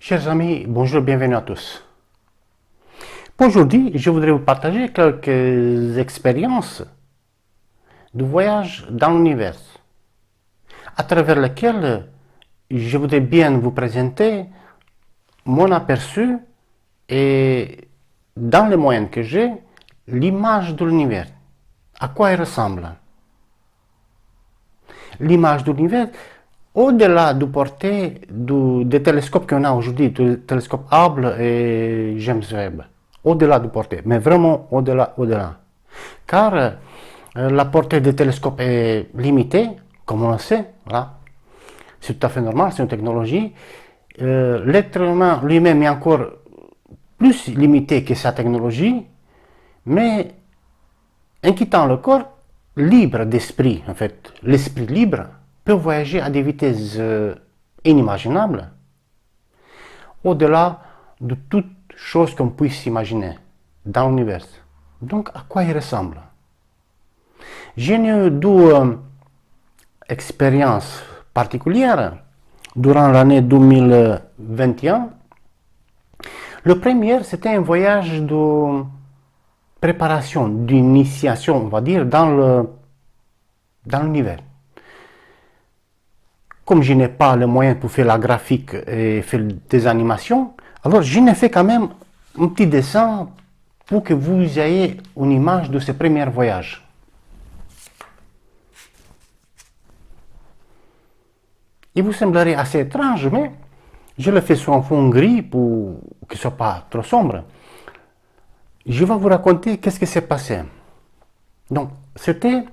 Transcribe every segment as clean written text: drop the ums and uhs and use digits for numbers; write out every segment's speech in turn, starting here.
Chers amis, bonjour, bienvenue à tous. Pour aujourd'hui, je voudrais vous partager quelques expériences de voyage dans l'univers, à travers lesquelles je voudrais bien vous présenter mon aperçu et, dans les moyens que j'ai, l'image de l'univers. À quoi elle ressemble? L'image de l'univers, au-delà de portée des télescopes qu'on a aujourd'hui, le télescope Hubble et James Webb, au-delà de portée, mais vraiment au-delà. Car la portée des télescopes est limitée, comme on le sait, voilà. C'est tout à fait normal, c'est une technologie. L'être humain lui-même est encore plus limité que sa technologie, mais en quittant le corps, libre d'esprit, en fait, l'esprit libre peut voyager à des vitesses inimaginables, au-delà de toute chose qu'on puisse imaginer dans l'univers. Donc, à quoi il ressemble? J'ai eu deux expériences particulières durant l'année 2021. Le premier, c'était un voyage de préparation, d'initiation, on va dire, dans l'univers. Comme je n'ai pas les moyens pour faire la graphique et faire des animations, alors je n'ai fait quand même un petit dessin pour que vous ayez une image de ce premier voyage. Il vous semblerait assez étrange, mais je le fais sur un fond gris pour que ce soit pas trop sombre. Je vais vous raconter qu'est-ce qui s'est passé. Donc, c'était...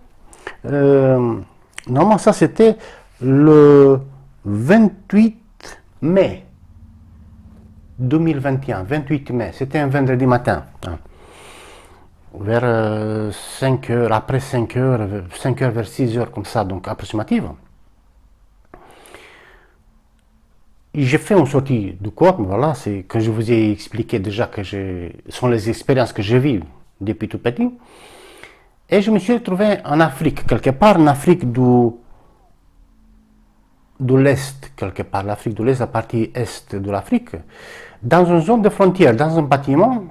normalement, ça, c'était le 28 mai 2021. 28 mai, c'était un vendredi matin. Vers 5 heures, après 5 heures, 5 heures vers 6 heures, comme ça, donc approximative. J'ai fait une sortie du corps, voilà, c'est que je vous ai expliqué déjà que sont les expériences que je vis depuis tout petit. Et je me suis retrouvé en Afrique, quelque part en Afrique de l'Est, quelque part, l'Afrique de l'Est, la partie Est de l'Afrique, dans une zone de frontière, dans un bâtiment,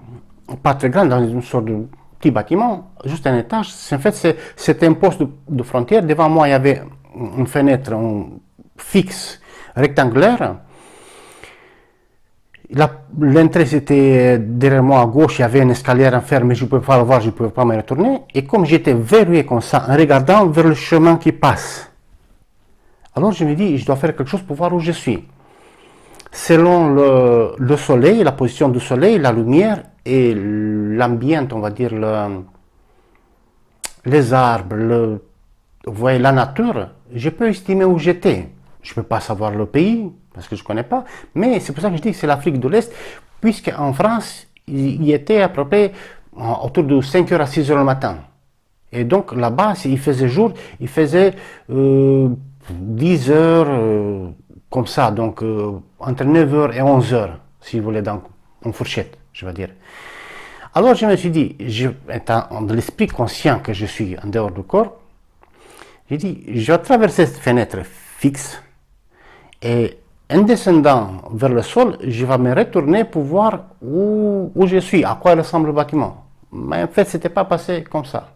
pas très grand, dans une sorte de petit bâtiment, juste un étage. En fait, c'était un poste de frontière. Devant moi, il y avait une fenêtre fixe, rectangulaire. L'entrée, c'était derrière moi à gauche, il y avait un escalier en fer, mais je ne pouvais pas le voir, je ne pouvais pas me retourner. Et comme j'étais verrouillé comme ça, en regardant vers le chemin qui passe, alors je me dis, je dois faire quelque chose pour voir où je suis. Selon le soleil, la position du soleil, la lumière et l'ambiance, on va dire, les arbres, vous voyez, la nature, je peux estimer où j'étais. Je ne peux pas savoir le pays, parce que je ne connais pas, mais c'est pour ça que je dis que c'est l'Afrique de l'Est, puisqu'en France, il était à peu près autour de 5h à 6h le matin. Et donc là-bas, il faisait jour, il faisait 10 heures, comme ça, donc entre 9h et 11h, si vous voulez, dans une fourchette, je veux dire. Alors je me suis dit, étant de l'esprit conscient que je suis en dehors du corps, j'ai dit, je vais traverser cette fenêtre fixe, et en descendant vers le sol, je vais me retourner pour voir où je suis, à quoi ressemble le bâtiment. Mais en fait, ce n'était pas passé comme ça.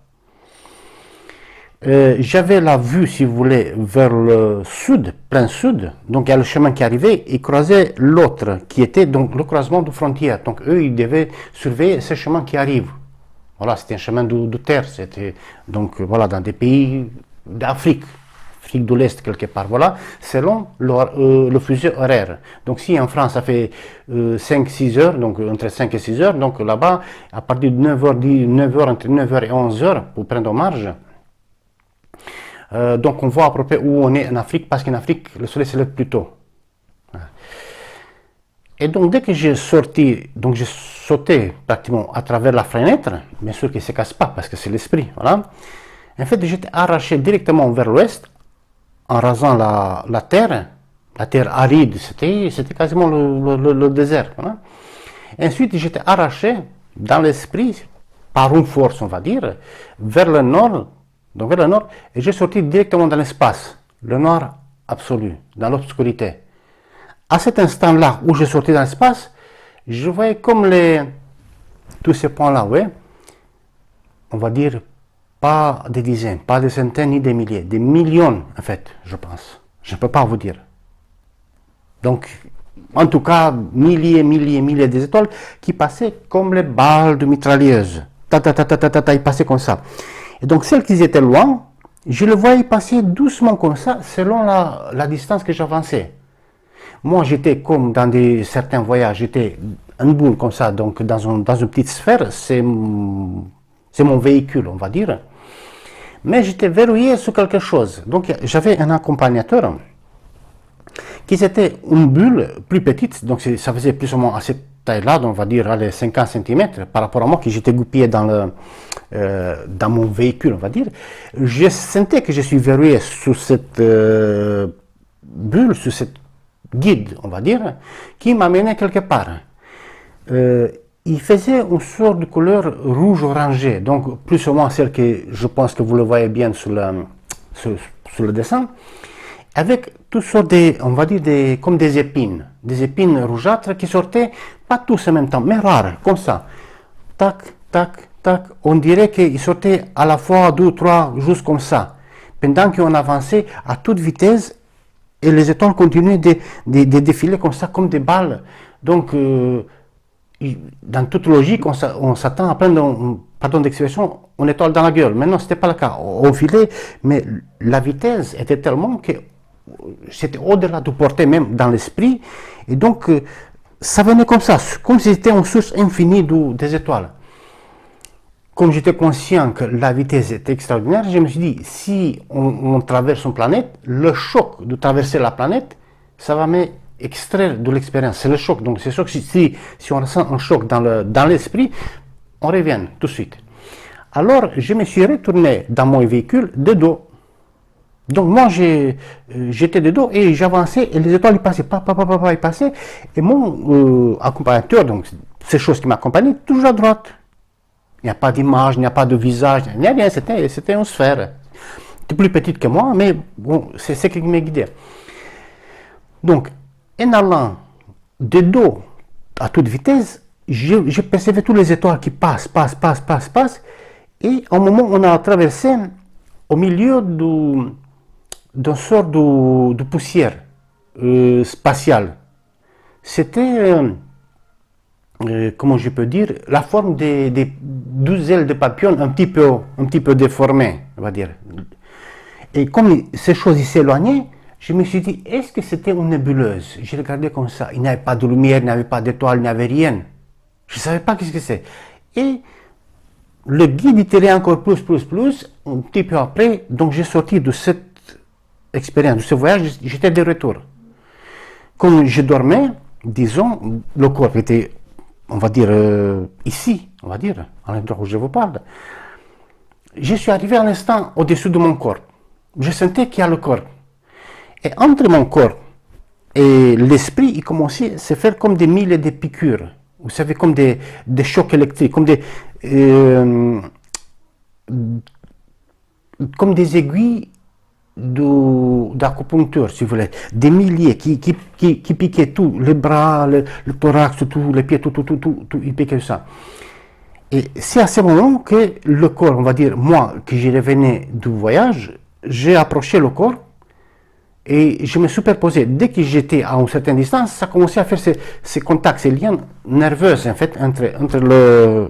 J'avais la vue, si vous voulez, vers le sud, plein sud. Donc il y a le chemin qui arrivait et croisait l'autre, qui était donc le croisement de frontières. Donc eux, ils devaient surveiller ce chemin qui arrive. Voilà, c'était un chemin de terre. C'était donc voilà, dans des pays d'Afrique. Afrique de l'Est quelque part, voilà, selon le fuseau horaire. Donc si en France ça fait 5-6 heures, donc entre 5 et 6 heures, donc là-bas, à partir de 9h, entre 9h et 11h, pour prendre en marge, donc on voit à peu près où on est en Afrique, parce qu'en Afrique, le soleil se lève plus tôt. Et donc dès que j'ai sorti, donc j'ai sauté pratiquement à travers la fenêtre, bien sûr qu'il ne se casse pas, parce que c'est l'esprit, voilà. En fait, j'étais arraché directement vers l'ouest, en rasant la terre aride, c'était quasiment le désert. Voilà. Ensuite, j'étais arraché dans l'esprit, par une force, on va dire, vers le nord, et j'ai sorti directement dans l'espace, le noir absolu, dans l'obscurité. à cet instant-là où je sortais dans l'espace, je voyais comme tous ces points-là, ouais, on va dire pas des dizaines, pas des centaines ni des milliers, des millions en fait, je pense. Je ne peux pas vous dire. Donc, en tout cas, milliers des étoiles qui passaient comme les balles de mitrailleuse. Ils passaient comme ça. Et donc, celles qui étaient loin, je les voyais passer doucement comme ça, selon la distance que j'avançais. Moi, j'étais comme dans certains voyages, j'étais une boule comme ça, donc dans une petite sphère, c'est mon véhicule, on va dire. Mais j'étais verrouillé sur quelque chose. Donc, j'avais un accompagnateur qui était une bulle plus petite, donc ça faisait plus ou moins à cette taille-là, on va dire les 50 cm, par rapport à moi, qui j'étais goupillé dans mon véhicule, on va dire. Je sentais que je suis verrouillé sous cette bulle, sous cette guide, on va dire, qui m'amenait quelque part. Il faisait une sorte de couleur rouge orangé, donc plus ou moins celle que je pense que vous le voyez bien sur le dessin, avec toutes sortes on va dire comme des épines rougeâtres qui sortaient, pas tous en même temps, mais rares, comme ça. Tac, tac, tac, on dirait qu'ils sortaient à la fois 2 ou 3, juste comme ça, pendant qu'on avançait à toute vitesse et les étoiles continuaient de défiler comme ça, comme des balles. Donc, dans toute logique, on s'attend à prendre, pardon d'expression, une étoile dans la gueule. Maintenant, ce n'était pas le cas. On filait, mais la vitesse était tellement que c'était au-delà de portée, même dans l'esprit. Et donc, ça venait comme ça, comme si c'était une source infinie des étoiles. Comme j'étais conscient que la vitesse était extraordinaire, je me suis dit, si on traverse une planète, le choc de traverser la planète, ça va m'extraire de l'expérience. C'est le choc. Donc, c'est sûr que si on ressent un choc dans l'esprit, on revient tout de suite. Alors, je me suis retourné dans mon véhicule de dos. Donc, moi, j'étais de dos et j'avançais et les étoiles, ils passaient, ils passaient. Et mon accompagnateur, donc, ces choses qui m'accompagnaient, toujours à droite. Il n'y a pas d'image, il n'y a pas de visage, il n'y a rien, c'était une sphère. C'était plus petite que moi, mais bon, c'est ce qui m'a guidé. Donc, en allant de dos à toute vitesse, je percevais toutes les étoiles qui passent. Et au moment où on a traversé au milieu d'une sorte de poussière spatiale, c'était, comment je peux dire, la forme des 12 ailes de papillon un petit peu déformées, on va dire. Et comme ces choses s'éloignaient, je me suis dit, est-ce que c'était une nébuleuse? J'ai regardé comme ça, il n'y avait pas de lumière, il n'y avait pas d'étoiles, il n'y avait rien. Je ne savais pas qu'est-ce que c'est. Et le guide tirait encore plus, un petit peu après, donc j'ai sorti de cette expérience, de ce voyage, j'étais de retour. Comme je dormais, disons, le corps était, on va dire, ici, on va dire, à l'endroit où je vous parle. Je suis arrivé à l'instant au-dessus de mon corps. Je sentais qu'il y a le corps. Et entre mon corps et l'esprit, il commençait à se faire comme des milliers de piqûres. Vous savez, comme des chocs électriques, comme des aiguilles d'acupuncture, si vous voulez. Des milliers qui piquaient tout, les bras, le thorax, tout, les pieds, tout, ils piquaient ça. Et c'est à ce moment que le corps, on va dire, moi, que je revenais du voyage, j'ai approché le corps et je me superposais. Dès que j'étais à une certaine distance, ça commençait à faire ces contacts, ces liens nerveux, en fait, entre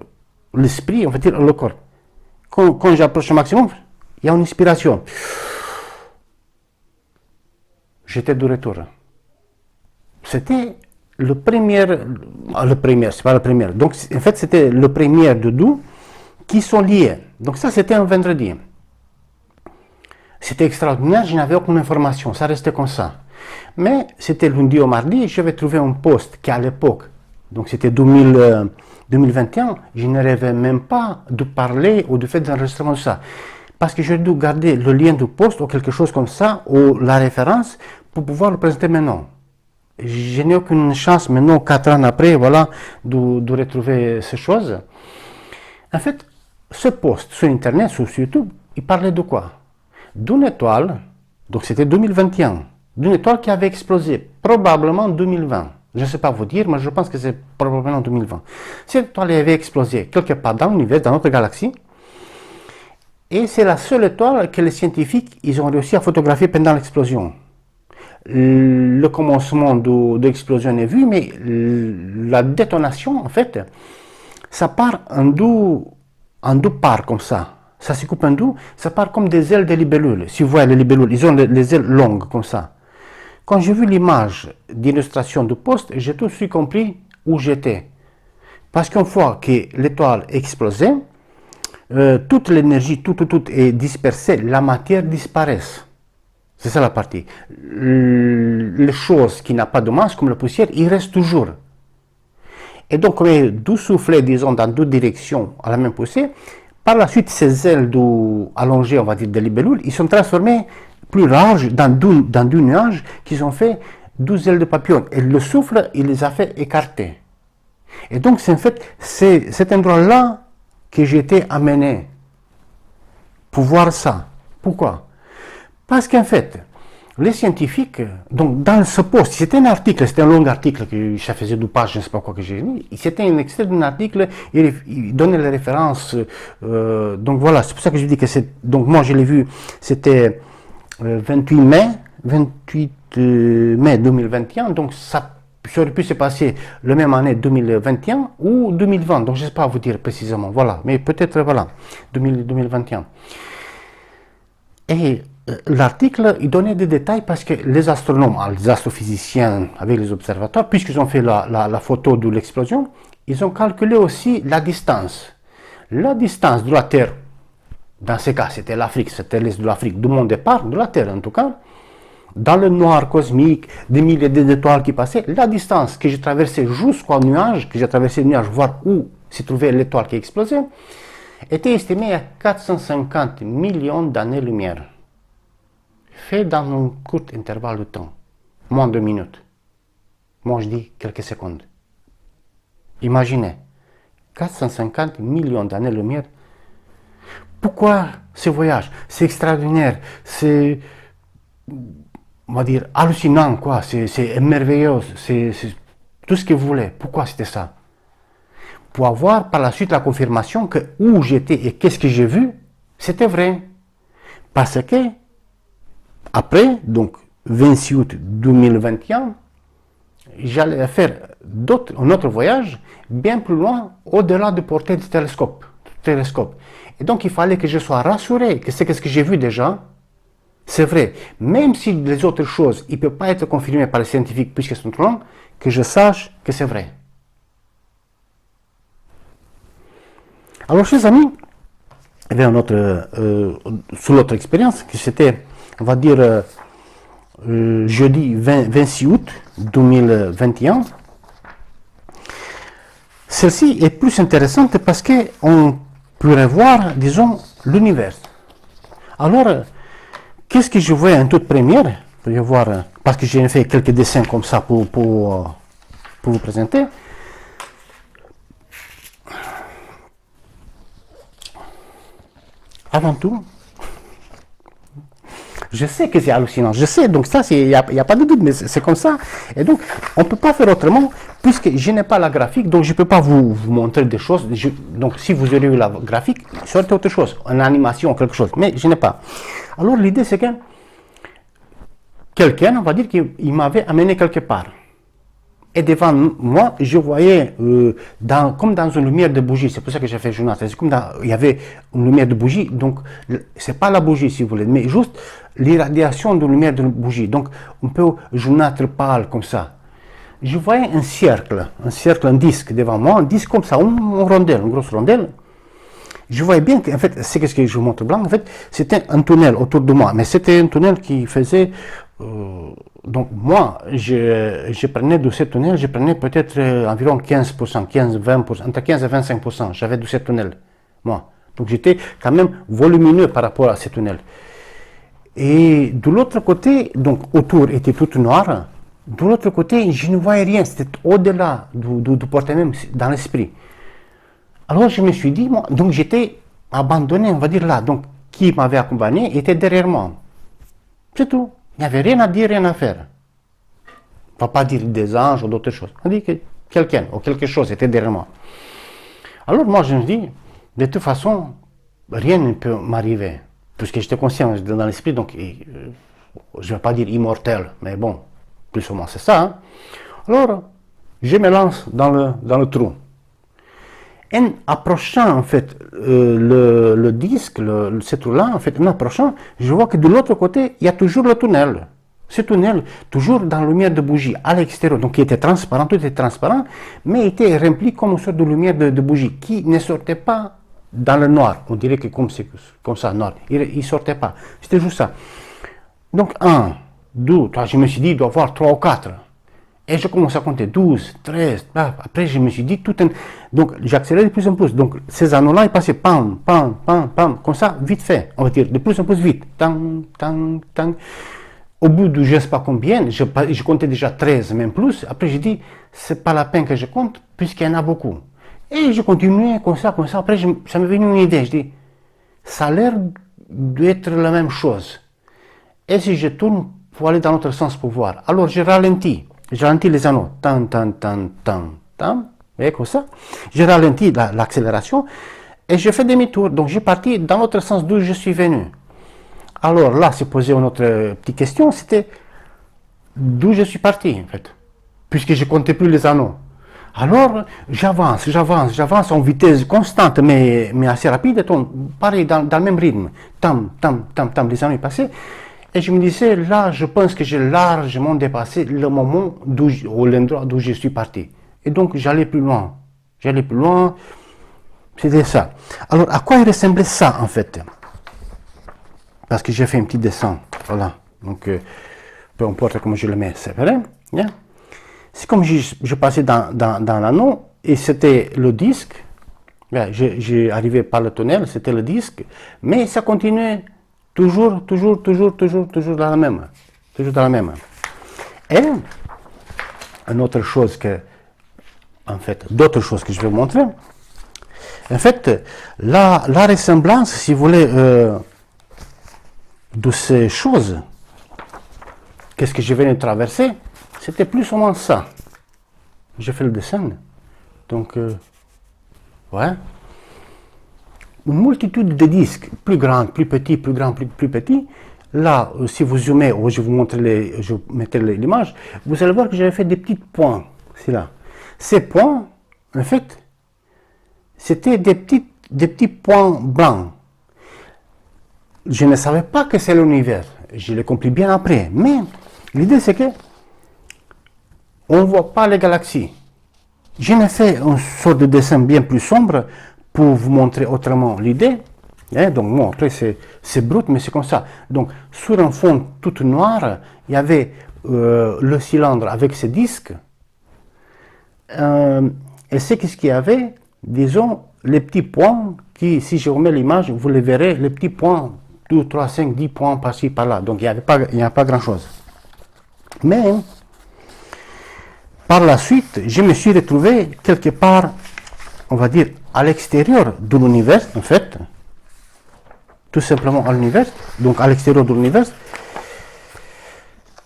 l'esprit, on va dire, le corps. Quand j'approche au maximum, il y a une inspiration. J'étais de retour. C'était c'est pas le premier. Donc, en fait, c'était le premier de deux qui sont liés. Donc, ça, c'était un vendredi. C'était extraordinaire, je n'avais aucune information, ça restait comme ça. Mais c'était lundi au mardi, j'avais trouvé un poste qui à l'époque, donc c'était 2021, je ne rêvais même pas de parler ou de faire des enregistrements de ça. Parce que j'ai dû garder le lien du poste ou quelque chose comme ça, ou la référence, pour pouvoir le présenter maintenant. Je n'ai aucune chance maintenant, 4 ans après, voilà, de retrouver ces choses. En fait, ce poste sur Internet, sur YouTube, il parlait de quoi? D'une étoile, donc c'était 2021, d'une étoile qui avait explosé, probablement en 2020. Je ne sais pas vous dire, mais je pense que c'est probablement en 2020. Cette étoile avait explosé quelque part dans l'univers, dans notre galaxie, et c'est la seule étoile que les scientifiques ils ont réussi à photographier pendant l'explosion. Le commencement de l'explosion est vu, mais la détonation, en fait, ça part en deux parts comme ça. Ça se coupe en deux, ça part comme des ailes de libellules. Si vous voyez les libellules, ils ont les ailes longues comme ça. Quand j'ai vu l'image d'illustration du poste, j'ai tout de suite compris où j'étais. Parce qu'une fois que l'étoile explosait, toute l'énergie, tout est dispersée, la matière disparaît. C'est ça la partie. Les choses qui n'ont pas de masse, comme la poussière, ils restent toujours. Et donc, comme il y a deux soufflets, disons, dans deux directions à la même poussée, par la suite, ces ailes allongées, on va dire, de libellules, ils sont transformés plus larges dans deux nuages qui ont fait 12 ailes de papillon. Et le souffle, il les a fait écarter. Et donc, c'est en fait cet endroit-là que j'ai été amené pour voir ça. Pourquoi? Parce qu'en fait, les scientifiques, donc dans ce poste, c'était un article, c'était un long article, que ça faisait 2 pages, je ne sais pas quoi que j'ai mis, c'était un extrait d'un article, il donnait les références, donc voilà, c'est pour ça que je dis que c'est, donc moi je l'ai vu, c'était 28 mai 2021, donc ça aurait pu se passer le même année 2021 ou 2020, donc je ne sais pas vous dire précisément, voilà, mais peut-être, voilà, 2021. Et l'article, il donnait des détails parce que les astronomes, les astrophysiciens avec les observateurs, puisqu'ils ont fait la photo de l'explosion, ils ont calculé aussi la distance. La distance de la Terre, dans ce cas, c'était l'Afrique, c'était l'est de l'Afrique, de mon départ, de la Terre en tout cas, dans le noir cosmique, des milliers d'étoiles qui passaient, la distance que j'ai traversée jusqu'au nuage, que j'ai traversé le nuage, voir où se trouvait l'étoile qui explosait, était estimée à 450 millions d'années-lumière. Fait dans un court intervalle de temps, moins de minutes. Moi, je dis quelques secondes. Imaginez, 450 millions d'années-lumière. Pourquoi ce voyage? C'est extraordinaire, c'est, on va dire, hallucinant, quoi. C'est merveilleux, c'est tout ce que vous voulez. Pourquoi c'était ça? Pour avoir par la suite la confirmation que où j'étais et qu'est-ce que j'ai vu, c'était vrai. Parce que, après, donc 26 août 2021, j'allais faire un autre voyage bien plus loin, au-delà de portée du télescope. Et donc il fallait que je sois rassuré que c'est ce que j'ai vu déjà, c'est vrai. Même si les autres choses, ils ne peuvent pas être confirmées par les scientifiques puisqu'elles sont trop longues, que je sache que c'est vrai. Alors, chers amis, il y avait un autre, sous l'autre expérience, que c'était, on va dire, jeudi 26 août 2021. Celle-ci est plus intéressante parce qu'on pourrait voir, disons, l'univers. Alors, qu'est-ce que je vois en toute première? Pour voir, parce que j'ai fait quelques dessins comme ça pour vous présenter. Avant tout, je sais que c'est hallucinant, je sais, donc ça, il n'y a pas de doute, mais c'est comme ça. Et donc, on ne peut pas faire autrement, puisque je n'ai pas la graphique, donc je ne peux pas vous montrer des choses. Donc, si vous aurez eu la graphique, ça aurait été autre chose, une animation, quelque chose, mais je n'ai pas. Alors, l'idée, c'est que quelqu'un, on va dire qu'il m'avait amené quelque part. Et devant moi, je voyais comme dans une lumière de bougie. C'est pour ça que j'ai fait journal. C'est comme il y avait une lumière de bougie. Donc, c'est pas la bougie, si vous voulez, mais juste l'irradiation de lumière de bougie. Donc, un peu jaunâtre pâle, comme ça. Je voyais un cercle, un disque devant moi, un disque comme ça, une rondelle, une grosse rondelle. Je voyais bien qu'en fait, c'est ce que je vous montre blanc, en fait, c'était un tunnel autour de moi. Mais c'était un tunnel qui faisait... donc moi, je prenais de ce tunnel, je prenais peut-être environ 15%, 15-20%, entre 15 et 25%, j'avais de ce tunnel, moi. Donc j'étais quand même volumineux par rapport à ce tunnel. Et de l'autre côté, donc autour était tout noir, de l'autre côté, je ne voyais rien, c'était au-delà du portail même, dans l'esprit. Alors je me suis dit, moi, donc j'étais abandonné, on va dire là, donc qui m'avait accompagné était derrière moi. C'est tout. Il n'y avait rien à dire, rien à faire. On ne va pas dire des anges ou d'autres choses. On dit que quelqu'un ou quelque chose était derrière moi. Alors moi je me dis, de toute façon, rien ne peut m'arriver. Puisque j'étais conscient dans l'esprit, donc je ne vais pas dire immortel, mais bon, plus ou moins c'est ça. Hein. Alors, je me lance dans le trou. En approchant en fait le disque, ce trou-là, en fait, en approchant, je vois que de l'autre côté, il y a toujours le tunnel. Ce tunnel, toujours dans la lumière de bougie, à l'extérieur, donc il était transparent, tout était transparent, mais il était rempli comme une sorte de lumière de bougie qui ne sortait pas dans le noir. On dirait que comme ça, noir. Il ne sortait pas. C'était juste ça. Donc 1, 2, 3, je me suis dit, il doit y avoir 3 ou 4. Et je commence à compter 12, 13, après je me suis dit tout un... Donc j'accélère de plus en plus. Donc ces anneaux-là, ils passaient pam, pam, pam, pam, comme ça, vite fait, on va dire, de plus en plus vite. Tang, tang, tang. Au bout de je ne sais pas combien, je comptais déjà 13, même plus. Après j'ai dit, c'est pas la peine que je compte, puisqu'il y en a beaucoup. Et je continuais comme ça, comme ça. Après ça m'est venu une idée, je dis, ça a l'air d'être la même chose. Et si je tourne pour aller dans l'autre sens pour voir, alors je ralentis les anneaux, tan, tan, tan, tan, tan, vous voyez comme ça. Je ralentis l'accélération et je fais demi-tour. Donc je parti dans l'autre sens d'où je suis venu. Alors là, c'est posé une autre petite question, c'était d'où je suis parti en fait, puisque je ne comptais plus les anneaux. Alors j'avance en vitesse constante, mais assez rapide, pareil dans le même rythme. Tam, tam, tam, tam, les années passées. Et je me disais, là, je pense que j'ai largement dépassé le moment ou l'endroit d'où je suis parti. Et donc, j'allais plus loin. C'était ça. Alors, à quoi il ressemblait ça, en fait? Parce que j'ai fait un petit dessin. Voilà. Donc, peu importe comment je le mets, c'est vrai. Yeah. C'est comme je passais dans l'anneau, et c'était le disque. Yeah, j'ai arrivé par le tunnel, c'était le disque. Mais ça continuait. Toujours dans la même. Toujours dans la même. Et, une autre chose d'autres choses que je vais vous montrer. En fait, la ressemblance, si vous voulez, de ces choses, qu'est-ce que je viens de traverser, c'était plus ou moins ça. J'ai fait le dessin. Donc, ouais. Une multitude de disques, plus grands, plus petits, plus grands, plus petits. Là, si vous zoomez, ou je vous mettrai l'image, vous allez voir que j'avais fait des petits points. C'est là. Ces points, en fait, c'était des petits points blancs. Je ne savais pas que c'est l'univers. Je l'ai compris bien après. Mais l'idée, c'est que on ne voit pas les galaxies. J'en ai fait une sorte de dessin bien plus sombre pour vous montrer autrement l'idée. Donc bon, après c'est brut, mais c'est comme ça. Donc sur un fond tout noir, il y avait le cylindre avec ses disques. Et c'est qu'est-ce qu'il y avait? Disons, les petits points qui, si je remets l'image, vous les verrez, les petits points, 2, 3, 5, 10 points par-ci, par-là. Donc il n'y a pas grand-chose. Mais par la suite, je me suis retrouvé quelque part, on va dire, à l'extérieur de l'univers, en fait, tout simplement à l'univers, donc à l'extérieur de l'univers,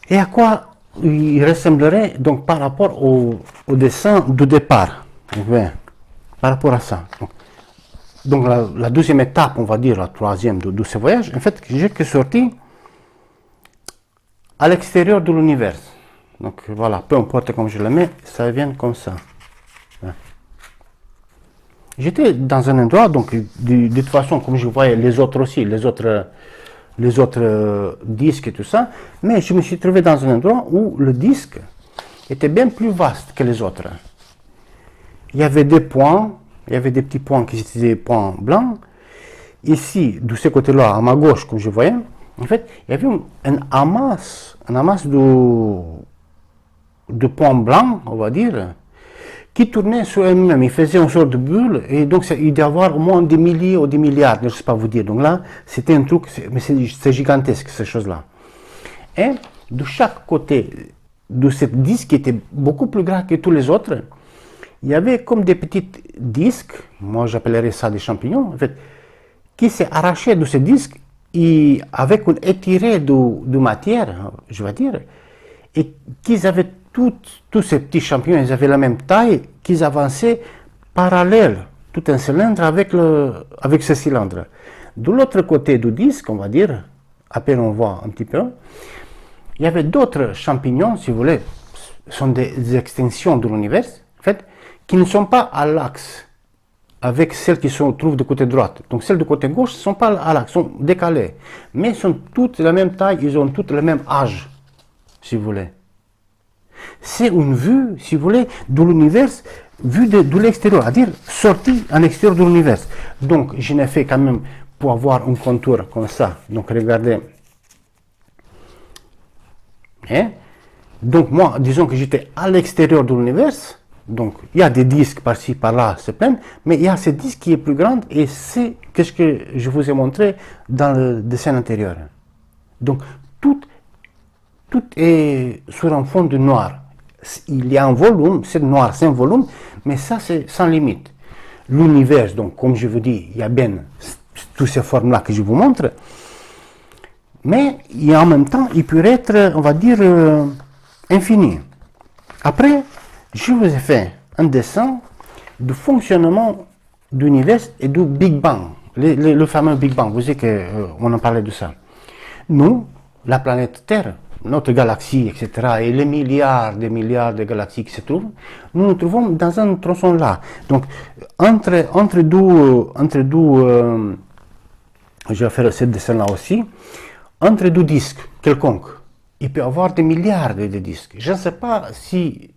et à quoi il ressemblerait donc par rapport au dessin du départ, par rapport à ça. Donc la deuxième étape, on va dire la troisième de ce voyage, en fait, j'ai que sorti à l'extérieur de l'univers. Donc voilà, peu importe comment je le mets, ça vient comme ça. J'étais dans un endroit, donc de toute façon, comme je voyais les autres aussi, les autres disques et tout ça, mais je me suis trouvé dans un endroit où le disque était bien plus vaste que les autres. Il y avait des points, il y avait des petits points qui étaient des points blancs. Ici, de ce côté-là, à ma gauche, comme je voyais, en fait, il y avait un amas de points blancs, on va dire, qui tournait sur elle-même. Il faisait une sorte de bulle, et donc il devait y avoir au moins des milliers ou des milliards, je ne sais pas vous dire. Donc là, c'était un truc, mais c'est gigantesque, ces choses-là. Et de chaque côté de ce disque, qui était beaucoup plus grand que tous les autres, il y avait comme des petits disques, moi j'appellerais ça des champignons, en fait, qui s'est arraché de ce disque avec une étirée de matière, je vais dire, et qu'ils avaient tous ces petits champignons, ils avaient la même taille, qu'ils avançaient parallèle, tout un cylindre avec ce cylindre. De l'autre côté du disque, on va dire, à peine on voit un petit peu, il y avait d'autres champignons, si vous voulez, sont des extensions de l'univers, en fait, qui ne sont pas à l'axe avec celles qui se trouvent du côté droit. Donc celles du côté gauche ne sont pas à l'axe, sont décalées, mais sont toutes de la même taille, ils ont toutes le même âge, si vous voulez. C'est une vue, si vous voulez, de l'univers, vue de l'extérieur, c'est-à-dire sortie en extérieur de l'univers. Donc je l'ai fait quand même pour avoir un contour comme ça. Donc regardez. Hein? Donc moi, disons que j'étais à l'extérieur de l'univers. Donc il y a des disques par-ci, par-là, c'est plein, mais il y a ce disque qui est plus grand et c'est ce que je vous ai montré dans le dessin antérieur. Donc tout est sur un fond de noir. Il y a un volume, c'est noir, c'est un volume, mais ça c'est sans limite. L'univers, donc comme je vous dis, il y a bien toutes ces formes-là que je vous montre, mais en même temps, il peut être, on va dire, infini. Après, je vous ai fait un dessin du fonctionnement de l'univers et du Big Bang, le fameux Big Bang. Vous savez qu'on en parlait de ça. Nous, la planète Terre, notre galaxie, etc., et les milliards de galaxies qui se trouvent, nous nous trouvons dans un tronçon là. Donc, entre deux, je vais faire ce dessin-là aussi, entre deux disques quelconques, il peut y avoir des milliards de disques. Je ne sais pas si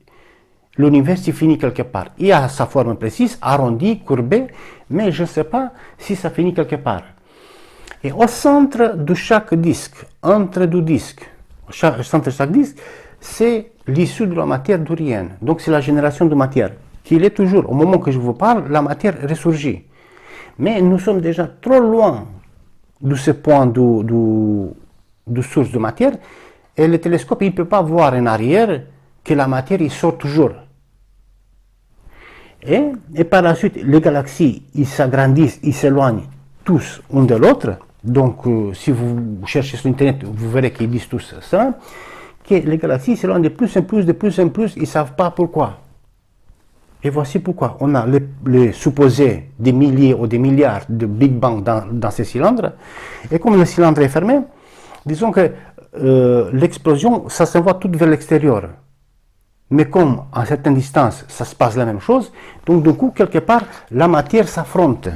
l'univers se finit quelque part. Il a sa forme précise, arrondie, courbée, mais je ne sais pas si ça finit quelque part. Et au centre de chaque disque, entre deux disques, au centre de chaque disque, c'est l'issue de la matière d'Urienne. Donc c'est la génération de matière, qui est toujours, au moment que je vous parle, la matière ressurgit. Mais nous sommes déjà trop loin de ce point de source de matière, et le télescope il ne peut pas voir en arrière que la matière il sort toujours. Et par la suite, les galaxies, ils s'agrandissent, ils s'éloignent tous l'un de l'autre. Donc, si vous cherchez sur Internet, vous verrez qu'ils disent tous ça, que les galaxies s'éloignent de plus en plus, ils ne savent pas pourquoi. Et voici pourquoi. On a les supposés des milliers ou des milliards de Big Bang dans ces cylindres. Et comme le cylindre est fermé, disons que l'explosion, ça s'envoie tout vers l'extérieur. Mais comme à certaines distances, ça se passe la même chose, donc du coup, quelque part, la matière s'affronte.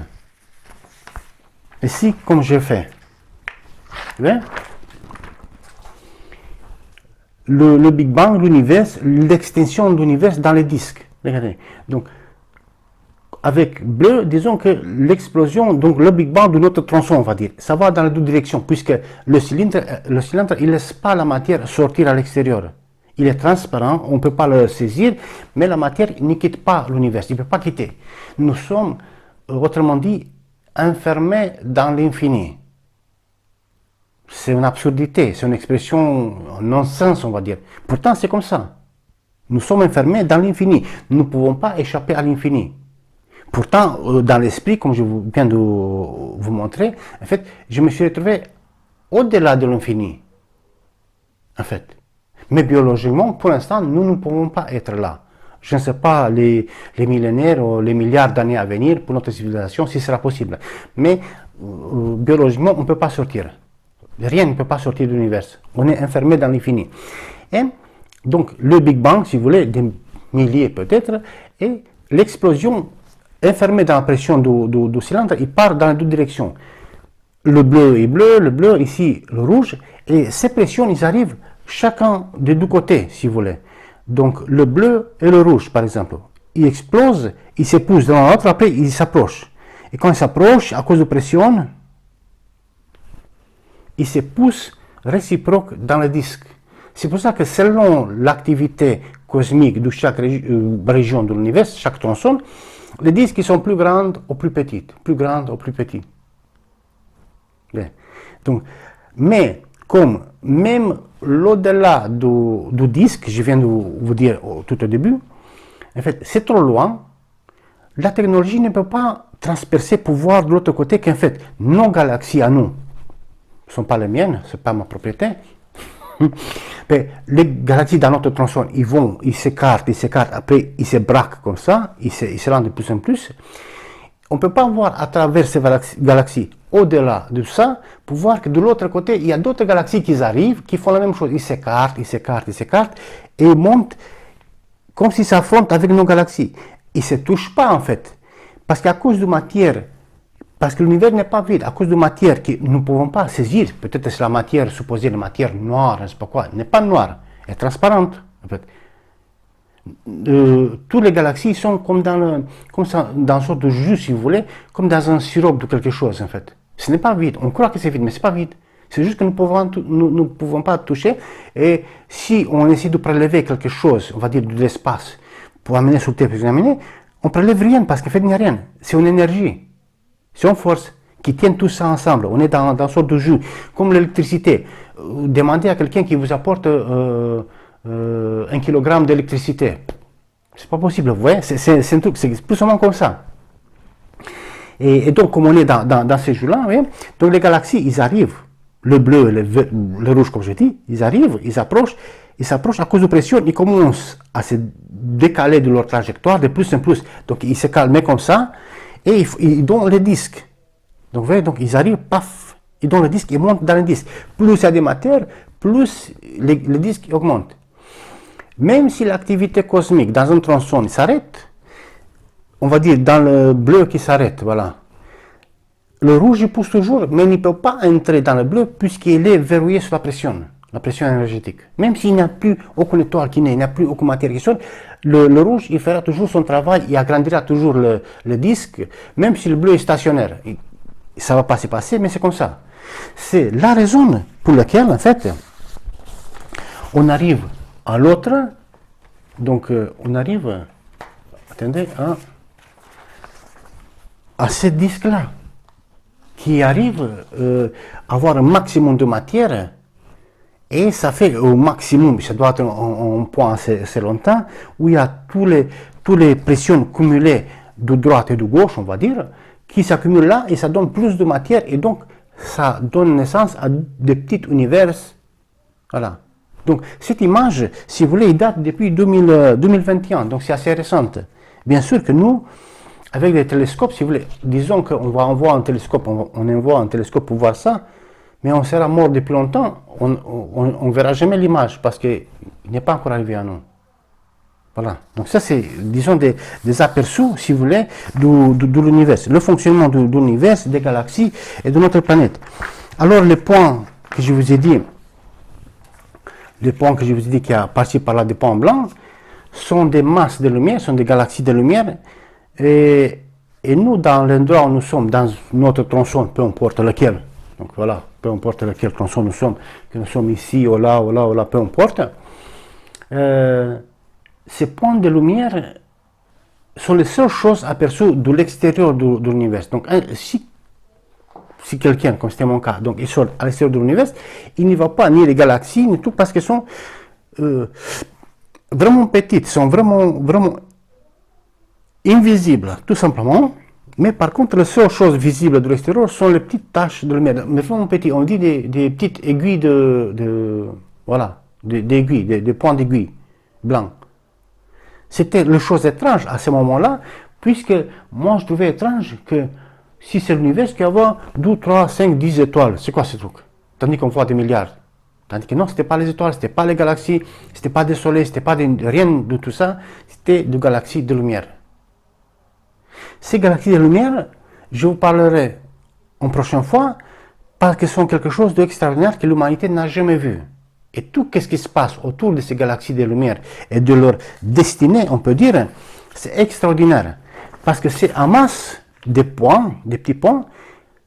Ici, comme j'ai fait. Le Big Bang, l'univers, l'extension de l'univers dans les disques. Regardez. Donc, avec bleu, disons que l'explosion, donc le Big Bang de notre tronçon, on va dire, ça va dans les deux directions, puisque le cylindre il ne laisse pas la matière sortir à l'extérieur. Il est transparent, on ne peut pas le saisir, mais la matière ne quitte pas l'univers, il ne peut pas quitter. Nous sommes, autrement dit, enfermés dans l'infini. C'est une absurdité, c'est une expression non-sens, on va dire. Pourtant, c'est comme ça. Nous sommes enfermés dans l'infini. Nous ne pouvons pas échapper à l'infini. Pourtant, dans l'esprit, comme je viens de vous montrer, en fait, je me suis retrouvé au-delà de l'infini. En fait. Mais biologiquement, pour l'instant, nous ne pouvons pas être là. Je ne sais pas les millénaires ou les milliards d'années à venir pour notre civilisation si ce sera possible. Mais biologiquement, on ne peut pas sortir. Rien ne peut pas sortir de l'univers. On est enfermé dans l'infini. Et donc, le Big Bang, si vous voulez, des milliers peut-être, et l'explosion enfermée dans la pression du cylindre, il part dans les deux directions. Le bleu est bleu, le bleu ici, le rouge, et ces pressions, ils arrivent chacun des deux côtés, si vous voulez. Donc, le bleu et le rouge, par exemple, ils explosent, ils se poussent dans l'autre, après ils s'approchent. Et quand ils s'approchent, à cause de pression, ils se poussent réciproques dans le disque. C'est pour ça que selon l'activité cosmique de chaque région de l'univers, chaque tronçon, les disques sont plus grands ou plus petits, plus grands ou plus petits. Bien. Donc, mais comme même l'au-delà du disque, je viens de vous dire tout au début, en fait, c'est trop loin, la technologie ne peut pas transpercer pour voir de l'autre côté qu'en fait, nos galaxies à nous, ne sont pas les miennes, ce n'est pas ma propriété. Mais les galaxies dans notre tronçon, ils s'écartent, après ils se braquent comme ça, ils se rendent de plus en plus. On ne peut pas voir à travers ces galaxies, au-delà de ça, pour voir que de l'autre côté, il y a d'autres galaxies qui arrivent, qui font la même chose. Ils s'écartent, et ils montent comme s'ils s'affrontent avec nos galaxies. Ils ne se touchent pas en fait. Parce qu'à cause de matière, parce que l'univers n'est pas vide, à cause de matière que nous ne pouvons pas saisir, peut-être c'est la matière, supposée la matière noire, je ne sais pas quoi, n'est pas noire, elle est transparente en fait. Toutes les galaxies sont comme dans une sorte de jus, si vous voulez, comme dans un sirop de quelque chose en fait. Ce n'est pas vide, on croit que c'est vide, mais ce n'est pas vide. C'est juste que nous ne pouvons pas toucher, et si on essaie de prélever quelque chose, on va dire de l'espace, pour amener sur Terre, on ne prélève rien parce qu'en fait il n'y a rien, c'est une énergie, c'est une force qui tient tout ça ensemble. On est dans une sorte de jus, comme l'électricité. Demandez à quelqu'un qui vous apporte 1 kilogramme d'électricité. C'est pas possible, vous voyez, c'est un truc, c'est plus ou moins comme ça. Et donc, comme on est dans ces jeux-là, donc les galaxies, ils arrivent, le bleu et le rouge, comme je dis, ils arrivent, ils s'approchent à cause de pression, ils commencent à se décaler de leur trajectoire de plus en plus. Donc, ils se calment comme ça, et ils donnent le disque. Donc, vous voyez, donc ils arrivent, paf, ils donnent le disque, ils montent dans le disque. Plus il y a des matières, plus le disque augmente. Même si l'activité cosmique dans un tronçon s'arrête, on va dire dans le bleu qui s'arrête, voilà. Le rouge il pousse toujours, mais il ne peut pas entrer dans le bleu puisqu'il est verrouillé sur la pression énergétique. Même s'il n'y a plus aucune étoile qui naît, il n'y a plus aucune matière qui sonne, le rouge il fera toujours son travail, il agrandira toujours le disque, même si le bleu est stationnaire. Ça ne va pas se passer, mais c'est comme ça. C'est la raison pour laquelle, en fait, on arrive à l'autre, donc on arrive, attendez, à ce disque-là, qui arrive à avoir un maximum de matière, et ça fait au maximum, ça doit être un point assez longtemps, où il y a toutes les pressions cumulées de droite et de gauche, on va dire, qui s'accumulent là, et ça donne plus de matière, et donc ça donne naissance à des petits univers, voilà. Donc cette image, si vous voulez, il date depuis 2021, donc c'est assez récente. Bien sûr que nous, avec des télescopes, si vous voulez, disons qu'on va envoyer un télescope, on envoie un télescope pour voir ça, mais on sera mort depuis longtemps, on ne verra jamais l'image, parce qu'il n'est pas encore arrivé à nous. Voilà, donc ça c'est, disons, des aperçus, si vous voulez, de l'univers, le fonctionnement de l'univers, des galaxies et de notre planète. Alors les points que je vous ai dit, qui a passé par là des points blancs, sont des masses de lumière, sont des galaxies de lumière, et nous, dans l'endroit où nous sommes, dans notre tronçon, peu importe lequel, donc voilà, peu importe lequel tronçon nous sommes, que nous sommes ici, ou là, peu importe, ces points de lumière sont les seules choses aperçues de l'extérieur de l'univers. Donc, si quelqu'un, comme c'était mon cas, donc il sort à l'extérieur de l'univers, il n'y va pas ni les galaxies, ni tout, parce qu'elles sont vraiment petites, sont vraiment invisibles, tout simplement. Mais par contre, les seules choses visibles de l'extérieur sont les petites taches de lumière, mais vraiment petites. On dit des petites aiguilles des points d'aiguille blancs. C'était une chose étrange à ce moment-là, puisque moi je trouvais étrange que si c'est l'univers qui avait 2, 3, 5, 10 étoiles, c'est quoi ce truc? Tandis qu'on voit des milliards. Tandis que non, ce n'était pas les étoiles, ce n'était pas les galaxies, ce n'était pas des soleils, ce n'était pas rien de tout ça, c'était des galaxies de lumière. Ces galaxies de lumière, je vous parlerai une prochaine fois, parce qu'elles sont quelque chose d'extraordinaire que l'humanité n'a jamais vu. Et tout ce qui se passe autour de ces galaxies de lumière et de leur destinée, on peut dire, c'est extraordinaire. Parce que c'est en masse des points, des petits points,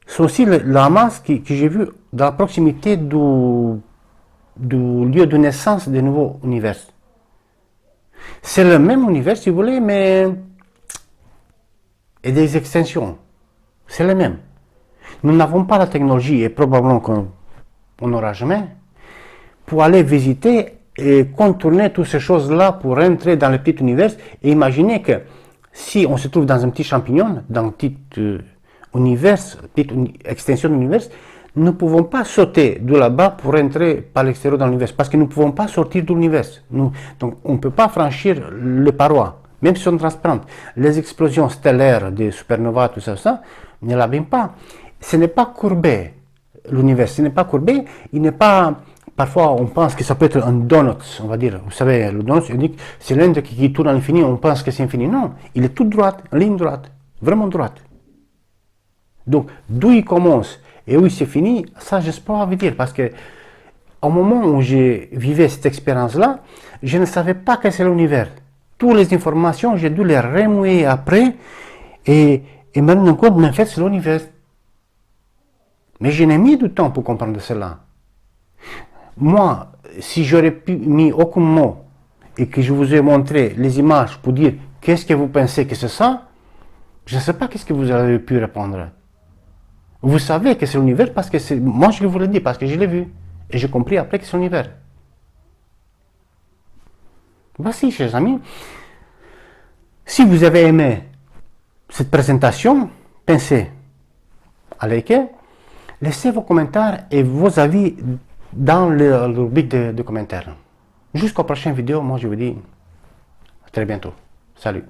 c'est aussi la masse que j'ai vue dans la proximité du lieu de naissance des nouveaux univers. C'est le même univers, si vous voulez, mais et des extensions. C'est le même. Nous n'avons pas la technologie, et probablement qu'on n'aura jamais, pour aller visiter et contourner toutes ces choses-là pour rentrer dans le petit univers et imaginer que si on se trouve dans un petit champignon, dans un petit univers, petite extension de l'univers, Nous ne pouvons pas sauter de là-bas pour entrer par l'extérieur dans l'univers, parce que nous ne pouvons pas sortir de l'univers. Donc on ne peut pas franchir les parois, même si elles sont transparentes. Les explosions stellaires des supernovas, tout ça, ne l'abîment pas. Ce n'est pas courbé, l'univers, ce n'est pas courbé, il n'est pas... Parfois, on pense que ça peut être un donut, on va dire. Vous savez, le donut, c'est l'un qui tourne à l'infini, on pense que c'est infini. Non, il est tout droit, en ligne droite, vraiment droite. Donc, d'où il commence et où il s'est fini, ça, je ne sais pas vous dire, parce que au moment où j'ai vécu cette expérience-là, je ne savais pas que c'est l'univers. Toutes les informations, j'ai dû les remouiller après et me rendre compte, mais en fait, c'est l'univers. Mais je n'ai mis du temps pour comprendre cela. Moi, si j'aurais mis aucun mot et que je vous ai montré les images pour dire qu'est-ce que vous pensez que c'est ça, je ne sais pas qu'est-ce que vous avez pu répondre. Vous savez que c'est l'univers parce que c'est... Moi, je vous le dis parce que je l'ai vu. Et j'ai compris après que c'est l'univers. Voici, chers amis. Si vous avez aimé cette présentation, pensez à liker, laissez vos commentaires et vos avis dans le rubrique de commentaires. Jusqu'aux prochaines vidéos, moi je vous dis à très bientôt. Salut.